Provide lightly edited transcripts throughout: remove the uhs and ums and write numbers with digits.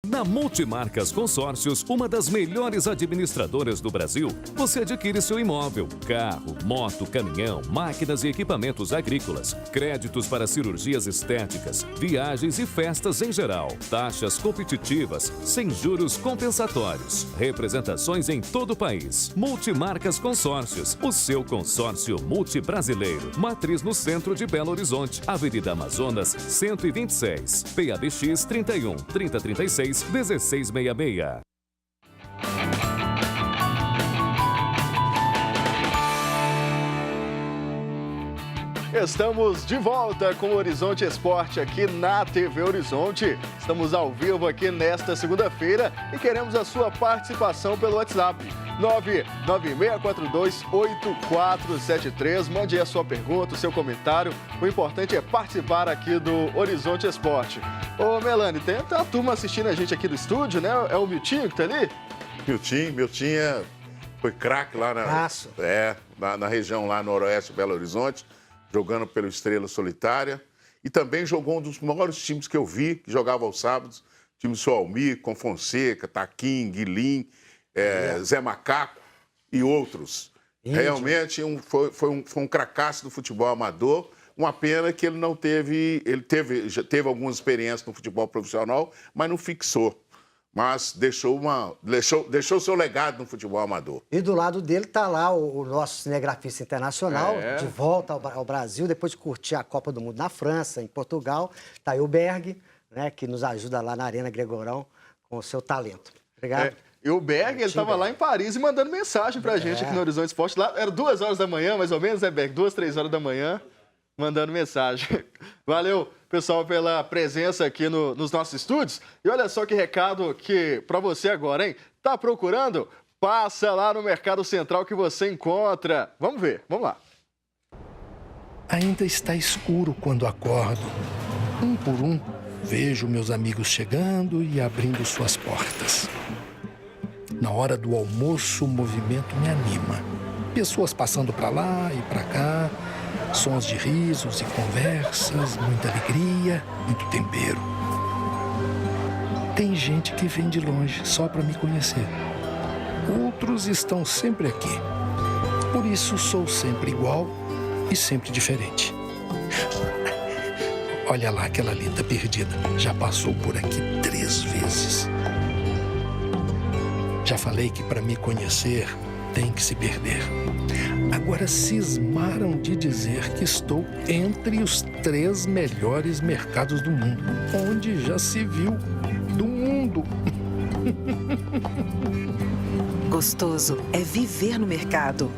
Na Multimarcas Consórcios, uma das melhores administradoras do Brasil, você adquire seu imóvel, carro, moto, caminhão, máquinas e equipamentos agrícolas, créditos para cirurgias estéticas, viagens e festas em geral, taxas competitivas, sem juros compensatórios, representações em todo o país. Multimarcas Consórcios, o seu consórcio multibrasileiro. Matriz no centro de Belo Horizonte, Avenida Amazonas, 126, PABX 31 3036 1666. Estamos de volta com o Horizonte Esporte aqui na TV Horizonte. Estamos ao vivo aqui nesta segunda-feira e queremos a sua participação pelo WhatsApp 996428473. Mande a sua pergunta, o seu comentário. O importante é participar aqui do Horizonte Esporte. Ô, Melanie, tem a turma assistindo a gente aqui do estúdio, né? É o Miltinho que tá ali? Miltinho foi craque lá na região lá noroeste, Belo Horizonte, jogando pelo Estrela Solitária. E também jogou um dos maiores times que eu vi, que jogava aos sábados. Time do Almir, com Fonseca, Taquim, Guilim, Zé Macaco e outros. Realmente foi um cracaço do futebol amador. Uma pena que ele não teve... Ele teve algumas experiências no futebol profissional, mas não fixou. Mas deixou seu legado no futebol amador. E do lado dele está lá o nosso cinegrafista internacional, de volta ao Brasil, depois de curtir a Copa do Mundo na França, em Portugal. Está aí o Berg, né, que nos ajuda lá na Arena Gregorão com o seu talento. Obrigado. E o Berg, ele estava lá em Paris e mandando mensagem pra gente aqui no Horizonte Esporte. Lá era 2 horas da manhã, mais ou menos, né, Berg? 2, 3 horas da manhã, mandando mensagem. Valeu, pessoal, pela presença aqui nos nossos estúdios. E olha só que recado que para você agora, hein? Tá procurando? Passa lá no Mercado Central que você encontra. Vamos ver, vamos lá. Ainda está escuro quando acordo. Um por um, vejo meus amigos chegando e abrindo suas portas. Na hora do almoço, o movimento me anima. Pessoas passando para lá e para cá, sons de risos e conversas, muita alegria, muito tempero. Tem gente que vem de longe só para me conhecer. Outros estão sempre aqui. Por isso sou sempre igual e sempre diferente. Olha lá aquela linda perdida. Já passou por aqui 3 vezes. Já falei que para me conhecer tem que se perder. Agora cismaram de dizer que estou entre os 3 melhores mercados do mundo. Onde já se viu do mundo. Gostoso é viver no mercado.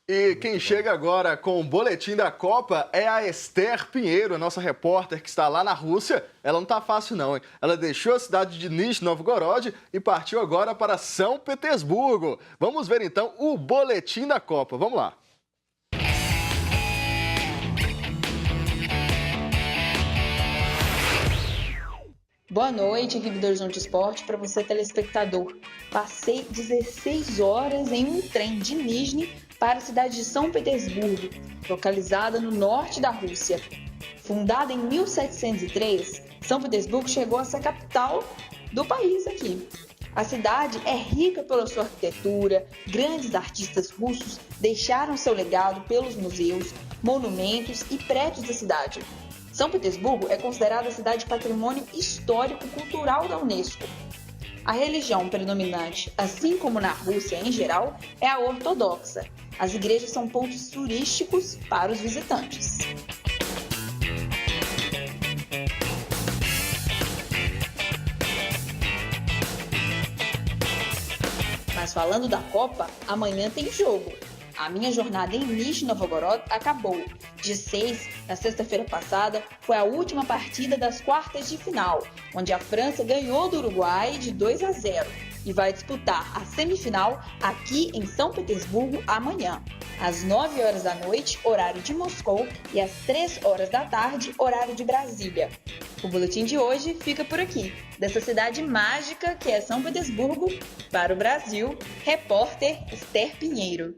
E quem chega agora com o boletim da Copa é a Esther Pinheiro, a nossa repórter que está lá na Rússia. Ela não está fácil não, hein? Ela deixou a cidade de Nizhny Novgorod e partiu agora para São Petersburgo. Vamos ver então o boletim da Copa. Vamos lá. Boa noite, equipe do Horizonte Esporte, para você telespectador. Passei 16 horas em um trem de Nizhny para a cidade de São Petersburgo, localizada no norte da Rússia. Fundada em 1703, São Petersburgo chegou a ser a capital do país aqui. A cidade é rica pela sua arquitetura, grandes artistas russos deixaram seu legado pelos museus, monumentos e prédios da cidade. São Petersburgo é considerada a cidade patrimônio histórico-cultural da Unesco. A religião predominante, assim como na Rússia em geral, é a ortodoxa. As igrejas são pontos turísticos para os visitantes. Mas falando da Copa, amanhã tem jogo. A minha jornada em Nizhny Novgorod acabou. Dia 6, na sexta-feira passada, foi a última partida das quartas de final, onde a França ganhou do Uruguai de 2-0 e vai disputar a semifinal aqui em São Petersburgo amanhã, às 9 horas da noite, horário de Moscou, e às 3 horas da tarde, horário de Brasília. O boletim de hoje fica por aqui, dessa cidade mágica que é São Petersburgo, para o Brasil, repórter Esther Pinheiro.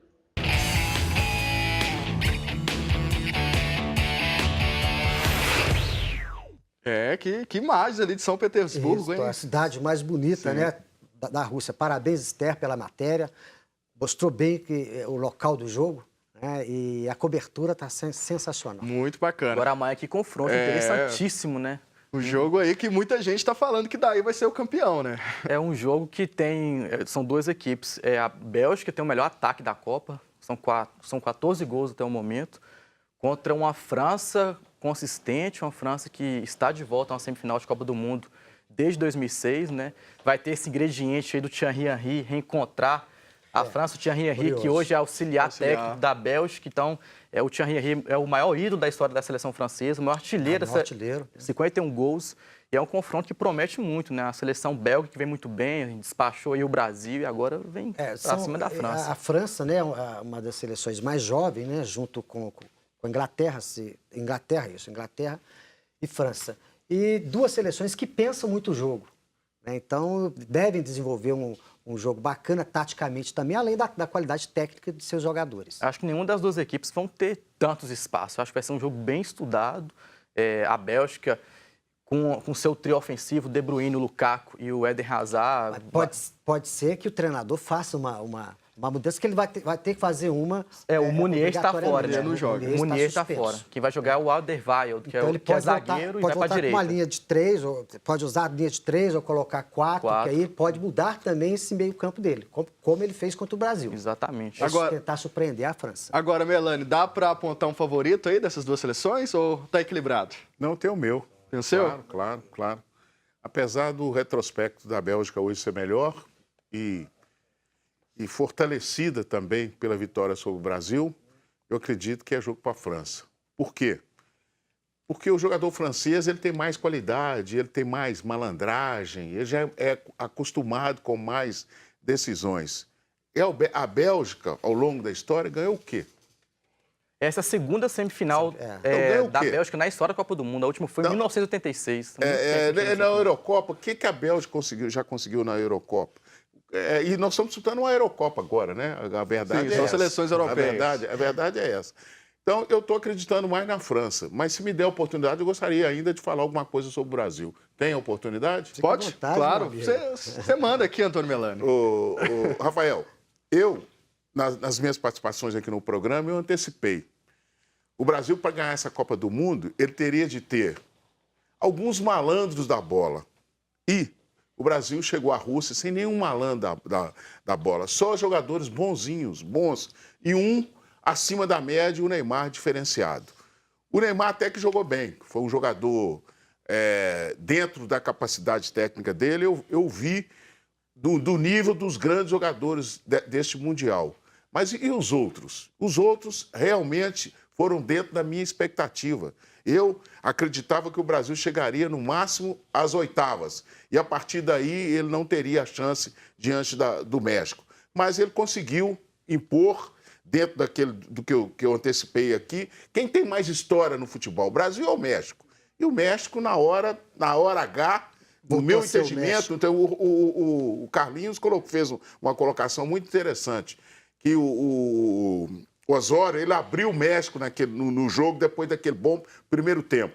Que imagens ali de São Petersburgo, hein? A cidade mais bonita, né, da Rússia. Parabéns, Esther, pela matéria. Mostrou bem o local do jogo, né, e a cobertura está sensacional. Muito bacana. Agora amanhã que confronto interessantíssimo, né? O jogo aí que muita gente está falando que daí vai ser o campeão, né? É um jogo que são duas equipes. A Bélgica tem o melhor ataque da Copa, são 14 gols até o momento, contra uma França consistente, uma França que está de volta a uma semifinal de Copa do Mundo desde 2006, né? Vai ter esse ingrediente aí do Thierry Henry reencontrar a França, o Thierry Henry, que hoje é auxiliar técnico da Bélgica. Então, o Thierry Henry é o maior ídolo da história da seleção francesa, o maior artilheiro. 51 gols. E é um confronto que promete muito, né? A seleção belga que vem muito bem, despachou aí o Brasil e agora vem para cima da França. A França, né, é uma das seleções mais jovens, né, junto com a Inglaterra, Inglaterra e França. E duas seleções que pensam muito o jogo, né? Então, devem desenvolver um jogo bacana taticamente também, além da qualidade técnica de seus jogadores. Acho que nenhuma das duas equipes vão ter tantos espaços. Acho que vai ser um jogo bem estudado. A Bélgica, com seu trio ofensivo, De Bruyne, o Lukaku e o Eden Hazard... Pode ser que o treinador faça uma mudança, que ele vai ter que fazer uma... o Munier está fora, né? O Munier está fora. Quem vai jogar é o Alderweireld, que é zagueiro e vai para a direita. Uma linha de 3, pode usar a linha de 3 ou colocar 4, que aí pode mudar também esse meio campo dele, como ele fez contra o Brasil. Exatamente. Agora, tentar surpreender a França. Agora, Melanie, dá para apontar um favorito aí dessas duas seleções ou está equilibrado? Não, tem o meu. Tem o seu? Claro. Apesar do retrospecto da Bélgica hoje ser melhor e fortalecida também pela vitória sobre o Brasil, eu acredito que é jogo para a França. Por quê? Porque o jogador francês ele tem mais qualidade, ele tem mais malandragem, ele já é acostumado com mais decisões. A Bélgica, ao longo da história, ganhou o quê? Essa é a segunda semifinal da Bélgica na história da Copa do Mundo. A última foi em 1986. Na Eurocopa, o que a Bélgica já conseguiu na Eurocopa? E nós estamos disputando uma Eurocopa agora, né? A verdade são seleções europeias. A verdade é essa. Então, eu estou acreditando mais na França. Mas se me der oportunidade, eu gostaria ainda de falar alguma coisa sobre o Brasil. Tem oportunidade? Pode? Claro. Você manda aqui, Antônio Melani. Rafael, nas minhas participações aqui no programa, eu antecipei. O Brasil, para ganhar essa Copa do Mundo, ele teria de ter alguns malandros da bola. E o Brasil chegou à Rússia sem nenhum malandro da bola. Só jogadores bonzinhos, bons. E um acima da média, o Neymar diferenciado. O Neymar até que jogou bem. Foi um jogador dentro da capacidade técnica dele. Eu vi do nível dos grandes jogadores deste Mundial. Mas e os outros? Os outros realmente foram dentro da minha expectativa. Eu acreditava que o Brasil chegaria no máximo às oitavas. E a partir daí ele não teria a chance diante do México. Mas ele conseguiu impor, dentro do que eu antecipei aqui, quem tem mais história no futebol, o Brasil ou o México? E o México, na hora H, no meu entendimento, então, o Carlinhos fez uma colocação muito interessante, que o Osório, ele abriu o México no jogo depois daquele bom primeiro tempo.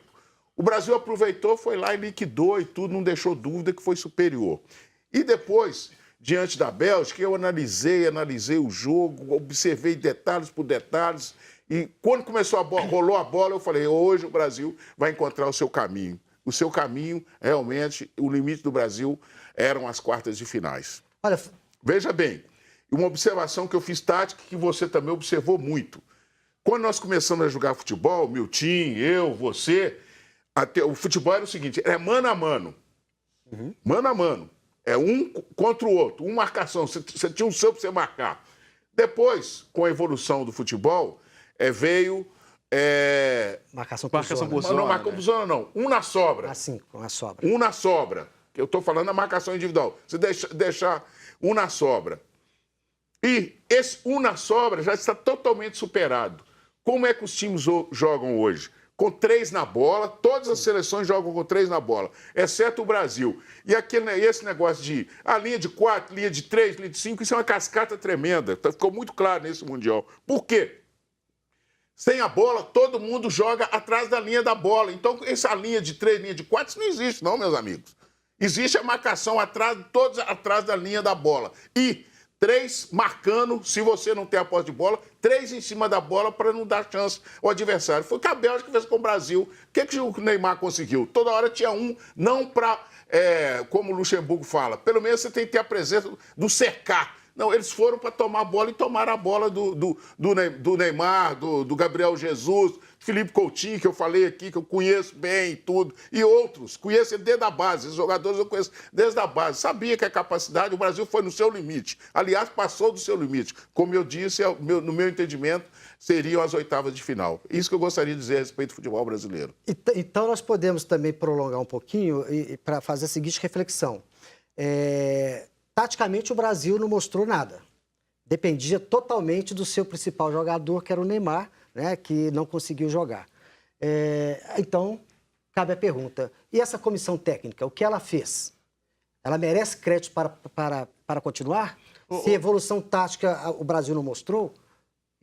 O Brasil aproveitou, foi lá e liquidou e tudo, não deixou dúvida que foi superior. E depois, diante da Bélgica, eu analisei o jogo, observei detalhes por detalhes, e quando rolou a bola, eu falei, hoje o Brasil vai encontrar o seu caminho. O seu caminho, realmente, o limite do Brasil eram as quartas de finais. Olha, veja bem, uma observação que eu fiz tática, que você também observou muito. Quando nós começamos a jogar futebol, Milton, eu, você, o futebol era o seguinte, é mano a mano. Mano a mano. É um contra o outro, uma marcação, você tinha um seu para você marcar. Depois, com a evolução do futebol, veio... marcação por zona. Não, marcação por zona não. Um na sobra. Assim, com a sobra. Um na sobra. Que eu estou falando da marcação individual. Você deixar um na sobra. E esse um na sobra já está totalmente superado. Como é que os times jogam hoje? Com 3 na bola, todas as seleções jogam com 3 na bola, exceto o Brasil. E esse negócio de linha de 4, linha de 3, linha de 5, isso é uma cascata tremenda. Ficou muito claro nesse Mundial. Por quê? Sem a bola, todo mundo joga atrás da linha da bola. Então, essa linha de 3, linha de 4, isso não existe, não, meus amigos. Existe a marcação todos atrás da linha da bola. E 3 marcando, se você não tem a posse de bola, 3 em cima da bola para não dar chance ao adversário. Foi o que a Bélgica fez com o Brasil. O que o Neymar conseguiu? Toda hora tinha um, não para, como o Luxemburgo fala, pelo menos você tem que ter a presença do cercar. Não, eles foram para tomar a bola e tomaram a bola do Neymar, do Gabriel Jesus, Felipe Coutinho, que eu falei aqui, que eu conheço bem e tudo, e outros. Conheço ele desde a base, os jogadores eu conheço desde a base. Sabia que a capacidade, o Brasil foi no seu limite. Aliás, passou do seu limite. Como eu disse, no meu entendimento, seriam as oitavas de final. Isso que eu gostaria de dizer a respeito do futebol brasileiro. Então, nós podemos também prolongar um pouquinho para fazer a seguinte reflexão. Taticamente, o Brasil não mostrou nada. Dependia totalmente do seu principal jogador, que era o Neymar, né, que não conseguiu jogar. Então, cabe a pergunta, e essa comissão técnica, o que ela fez? Ela merece crédito para continuar? Se evolução tática o Brasil não mostrou,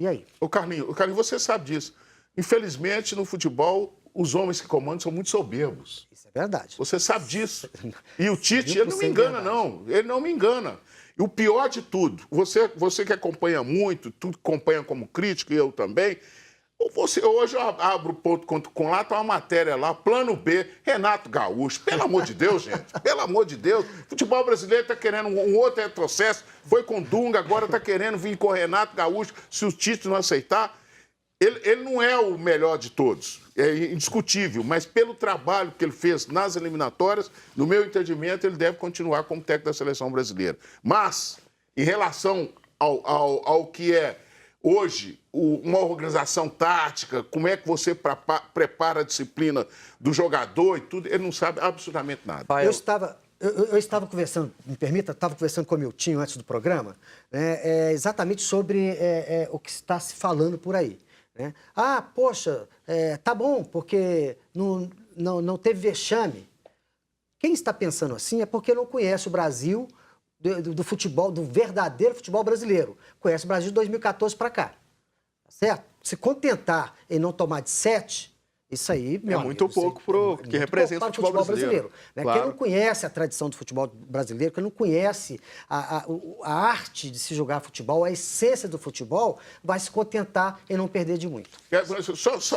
e aí? Carlinhos, você sabe disso. Infelizmente, no futebol, os homens que comandam são muito soberbos. Isso é verdade. Você sabe disso. E o Tite, ele não me engana, não. Ele não me engana. E o pior de tudo, você que acompanha muito, tu acompanha como crítico, e eu também, hoje eu abro o ponto.com lá, tá uma matéria lá, plano B, Renato Gaúcho. Pelo amor de Deus, gente. Pelo amor de Deus. O futebol brasileiro tá querendo um outro retrocesso. Foi com Dunga, agora tá querendo vir com o Renato Gaúcho, se o Tite não aceitar. Ele não é o melhor de todos, é indiscutível, mas pelo trabalho que ele fez nas eliminatórias, no meu entendimento, ele deve continuar como técnico da seleção brasileira. Mas, em relação ao que é hoje uma organização tática, como é que você prepara a disciplina do jogador e tudo, ele não sabe absolutamente nada. Eu estava conversando, me permita, estava conversando com o Miltinho antes do programa, né, exatamente sobre o que está se falando por aí. Né? Poxa, tá bom, porque não teve vexame. Quem está pensando assim é porque não conhece o Brasil do futebol, do verdadeiro futebol brasileiro. Conhece o Brasil de 2014 para cá. Tá certo? Se contentar em não tomar de 7, isso aí, meu muito pouco para que representa o futebol brasileiro. Né? Claro. Quem não conhece a tradição do futebol brasileiro, quem não conhece a arte de se jogar futebol, a essência do futebol, vai se contentar em não perder de muito.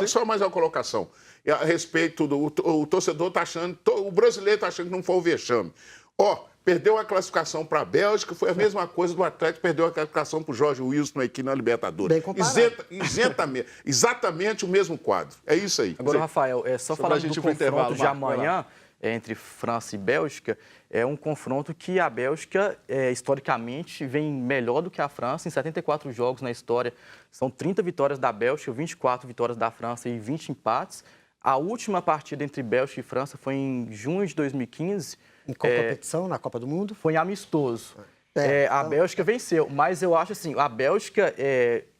Só mais uma colocação. A respeito o torcedor está achando, o brasileiro está achando que não foi o vexame. Perdeu a classificação para a Bélgica, foi a mesma coisa do Atlético, perdeu a classificação para o Jorge Wilson aqui na Libertadores. Bem comparado. Exatamente o mesmo quadro. É isso aí. Agora, Rafael, só falando do confronto de amanhã entre França e Bélgica, é um confronto que a Bélgica, historicamente, vem melhor do que a França. Em 74 jogos na história, são 30 vitórias da Bélgica, 24 vitórias da França e 20 empates. A última partida entre Bélgica e França foi em junho de 2015. Em competição, na Copa do Mundo? Foi amistoso. A Bélgica venceu, mas eu acho assim, a Bélgica,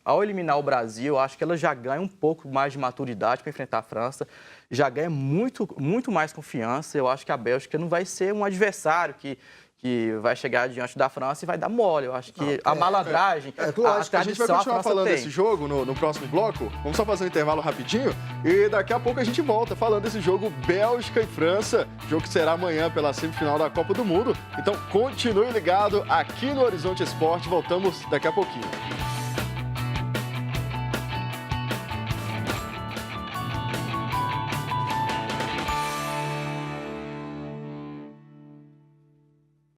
ao eliminar o Brasil, eu acho que ela já ganha um pouco mais de maturidade para enfrentar a França, já ganha muito, muito mais confiança. Eu acho que a Bélgica não vai ser um adversário que vai chegar diante da França e vai dar mole. Eu acho que a malandragem, a gente vai continuar falando desse jogo no próximo bloco. Vamos só fazer um intervalo rapidinho e daqui a pouco a gente volta falando desse jogo Bélgica e França, jogo que será amanhã pela semifinal da Copa do Mundo. Então continue ligado aqui no Horizonte Esporte, voltamos daqui a pouquinho.